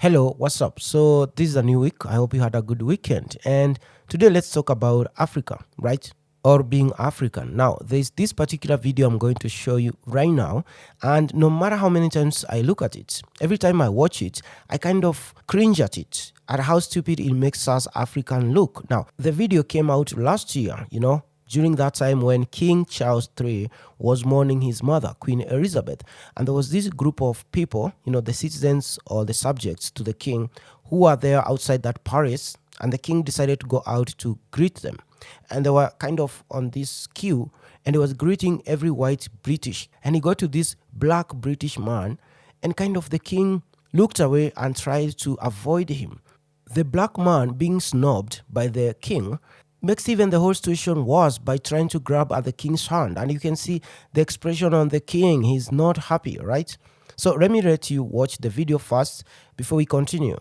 Hello, what's up? So, this is a new week. I hope you had a good weekend. And today, let's talk about Africa, right? Or being African. Now, there's this particular video I'm going to show you right now. And no matter how many times I look at it, every time I watch it, I kind of cringe at it, at how stupid it makes us African look. Now, the video came out last year, during that time when King Charles III was mourning his mother, Queen Elizabeth. And there was this group of people, the citizens or the subjects to the king, who were there outside that palace, and the king decided to go out to greet them. And they were kind of on this queue, and he was greeting every white British. And he got to this black British man, and kind of the king looked away and tried to avoid him. The black man being snubbed by the king makes even the whole situation worse by trying to grab at the king's hand. And you can see the expression on the king. He's not happy, right? So let me let you watch the video first before we continue.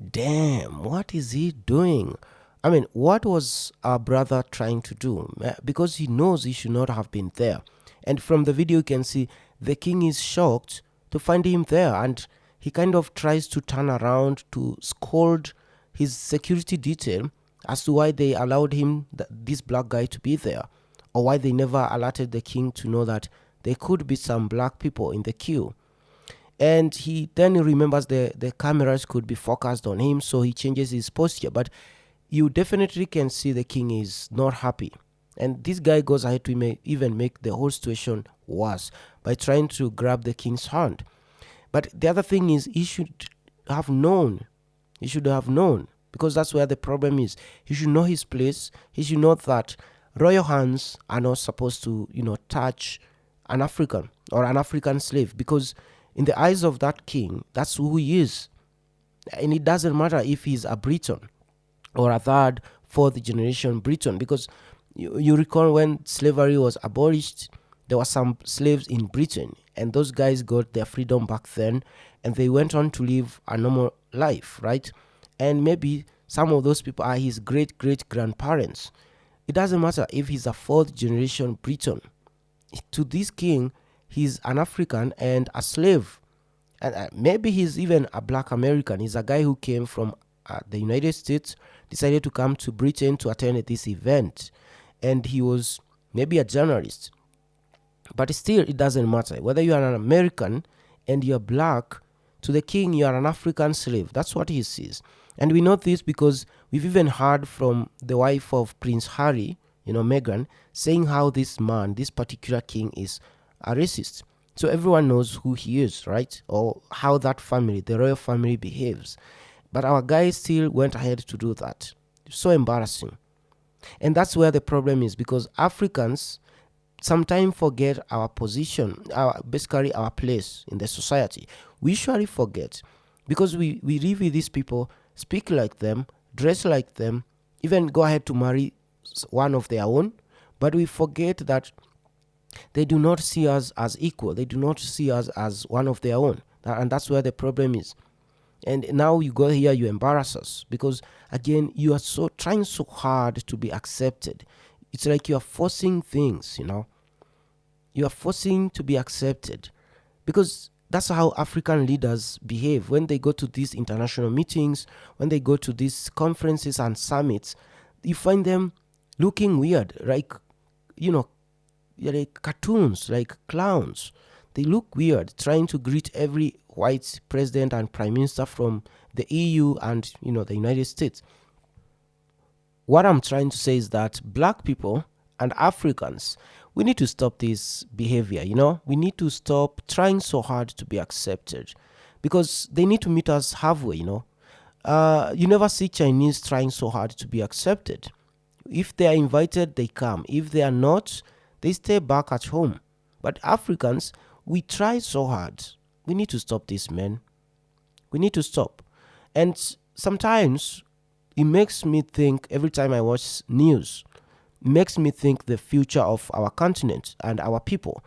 Damn, what is he doing? I mean, what was our brother trying to do? Because he knows he should not have been there. And from the video, you can see the king is shocked to find him there, and he kind of tries to turn around to scold his security detail as to why they allowed him, this black guy, to be there, or why they never alerted the king to know that there could be some black people in the queue. And he then remembers the cameras could be focused on him, so he changes his posture. But you definitely can see the king is not happy. And this guy goes ahead to even make the whole situation worse by trying to grab the king's hand. But the other thing is, he should have known. He should have known, because that's where the problem is. He should know his place. He should know that royal hands are not supposed to, touch an African or an African slave, because in the eyes of that king, that's who he is. And it doesn't matter if he's a Briton or a third, fourth generation Briton, because you recall when slavery was abolished, there were some slaves in Britain, and those guys got their freedom back then, and they went on to live a normal life, right? And maybe some of those people are his great-great-grandparents. It doesn't matter if he's a fourth generation Briton. To this king, he's an African and a slave. And maybe he's even a black American. He's a guy who came from the United States, decided to come to Britain to attend this event. And he was maybe a journalist. But still, it doesn't matter. Whether you are an American and you're black, to the king, you are an African slave. That's what he sees. And we know this because we've even heard from the wife of Prince Harry, Meghan, saying how this man, this particular king, is a racist. So everyone knows who he is, right? Or how that family, the royal family, behaves. But our guy still went ahead to do that. So embarrassing. And that's where the problem is, because Africans sometimes forget our position, basically our place in the society. We usually forget, because we live with these people, speak like them, dress like them, even go ahead to marry one of their own, but we forget that they do not see us as equal. They do not see us as one of their own. And that's where the problem is. And now you go here, you embarrass us, because again, you are trying so hard to be accepted. It's like you are forcing things, You are forcing to be accepted, because that's how African leaders behave when they go to these international meetings, when they go to these conferences and summits. You find them looking weird, like, like cartoons, like clowns. They look weird, trying to greet every white president and prime minister from the EU and, the United States. What I'm trying to say is that black people and Africans, we need to stop this behavior, We need to stop trying so hard to be accepted, because they need to meet us halfway, You never see Chinese trying so hard to be accepted. If they are invited, they come. If they are not, they stay back at home. But Africans, we try so hard. We need to stop this, man. We need to stop. And sometimes it makes me think, every time I watch news, makes me think the future of our continent and our people.